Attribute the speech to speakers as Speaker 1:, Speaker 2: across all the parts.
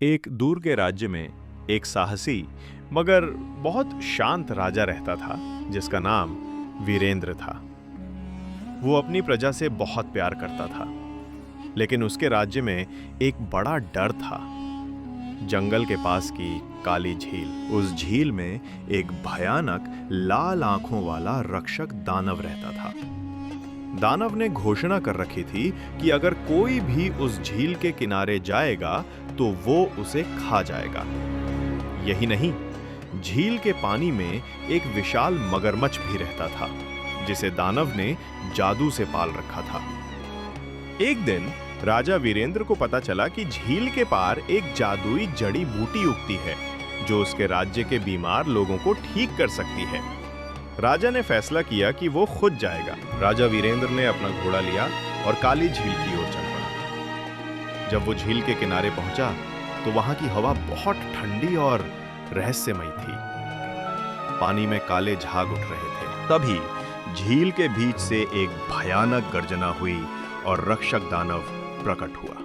Speaker 1: एक दूर के राज्य में एक साहसी मगर बहुत शांत राजा रहता था जिसका नाम वीरेंद्र था। वो अपनी प्रजा से बहुत प्यार करता था, लेकिन उसके राज्य में एक बड़ा डर था। जंगल के पास की काली झील, उस झील में एक भयानक लाल आंखों वाला रक्षक दानव रहता था। दानव ने घोषणा कर रखी थी कि अगर कोई भी उस झील के किनारे जाएगा तो वो उसे खा जाएगा। यही नहीं, झील के पानी में एक विशाल मगरमच्छ भी रहता था जिसे दानव ने जादू से पाल रखा था। एक दिन राजा वीरेंद्र को पता चला कि झील के पार एक जादुई जड़ी बूटी उगती है जो उसके राज्य के बीमार लोगों को ठीक कर सकती है। राजा ने फैसला किया कि वो खुद जाएगा। राजा वीरेंद्र ने अपना घोड़ा लिया और काली झील की ओर चल पड़ा। जब वो झील के किनारे पहुंचा तो वहां की हवा बहुत ठंडी और रहस्यमयी थी। पानी में काले झाग उठ रहे थे। तभी झील के बीच से एक भयानक गर्जना हुई और रक्षक दानव प्रकट हुआ।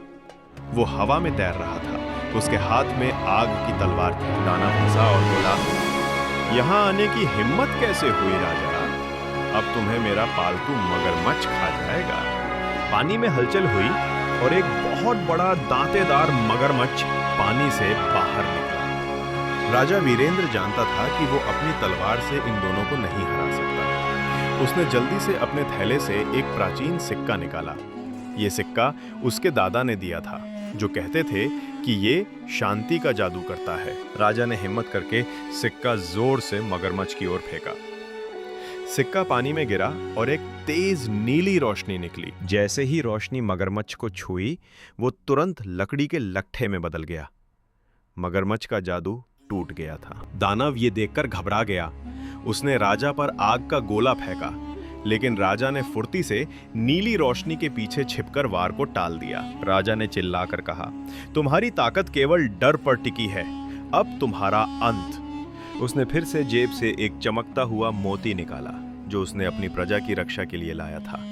Speaker 1: वो हवा में तैर रहा था। उसके हाथ में आग की तलवार थी। दानव हंसा और बोला, यहाँ आने की हिम्मत कैसे हुई राजा? अब तुम्हें मेरा पालतू मगरमच्छ खा जाएगा। पानी में हलचल हुई और एक बहुत बड़ा दांतेदार मगरमच्छ पानी से बाहर निकला। राजा वीरेंद्र जानता था कि वो अपनी तलवार से इन दोनों को नहीं हरा सकता। उसने जल्दी से अपने थैले से एक प्राचीन सिक्का निकाला। ये सिक्का उसके दादा ने दिया था, जो कहते थे कि ये शांति का जादू करता है। राजा ने हिम्मत करके सिक्का जोर से मगरमच्छ की ओर फेंका। सिक्का पानी में गिरा और एक तेज नीली रोशनी निकली। जैसे ही रोशनी मगरमच्छ को छुई, वो तुरंत लकड़ी के लट्ठे में बदल गया। मगरमच्छ का जादू टूट गया था। दानव ये देखकर घबरा गया। उसने राजा पर आग का गोला फेंका, लेकिन राजा ने फुर्ती से नीली रोशनी के पीछे छिपकर वार को टाल दिया। राजा ने चिल्लाकर कहा, तुम्हारी ताकत केवल डर पर टिकी है, अब तुम्हारा अंत। उसने फिर से जेब से एक चमकता हुआ मोती निकाला जो उसने अपनी प्रजा की रक्षा के लिए लाया था,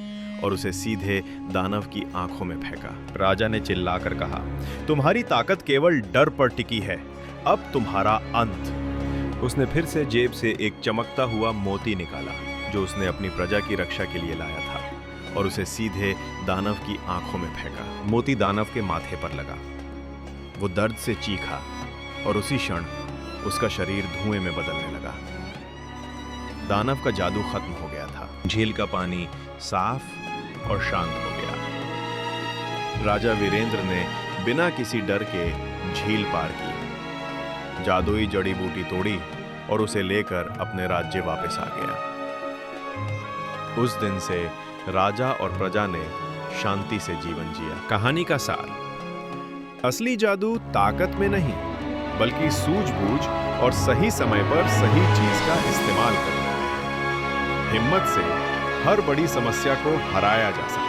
Speaker 1: और उसे सीधे दानव की आंखों में फेंका। राजा ने चिल्लाकर कहा, तुम्हारी ताकत केवल डर पर टिकी है, अब तुम्हारा अंत। उसने फिर से जेब से एक चमकता हुआ मोती निकाला जो उसने अपनी प्रजा की रक्षा के लिए लाया था, और उसे सीधे दानव की आंखों में फेंका। मोती दानव के माथे पर लगा। वो दर्द से चीखा और उसी क्षण उसका शरीर धुएं में बदलने लगा। दानव का जादू खत्म हो गया था। झील का पानी साफ और शांत हो गया। राजा वीरेंद्र ने बिना किसी डर के झील पार की, जादुई जड़ी बूटी तोड़ी और उसे लेकर अपने राज्य वापस आ गया। उस दिन से राजा और प्रजा ने शांति से जीवन जिया। कहानी का सार, असली जादू ताकत में नहीं, बल्कि सूझबूझ और सही समय पर सही चीज का इस्तेमाल करना है। हिम्मत से हर बड़ी समस्या को हराया जा सकता है।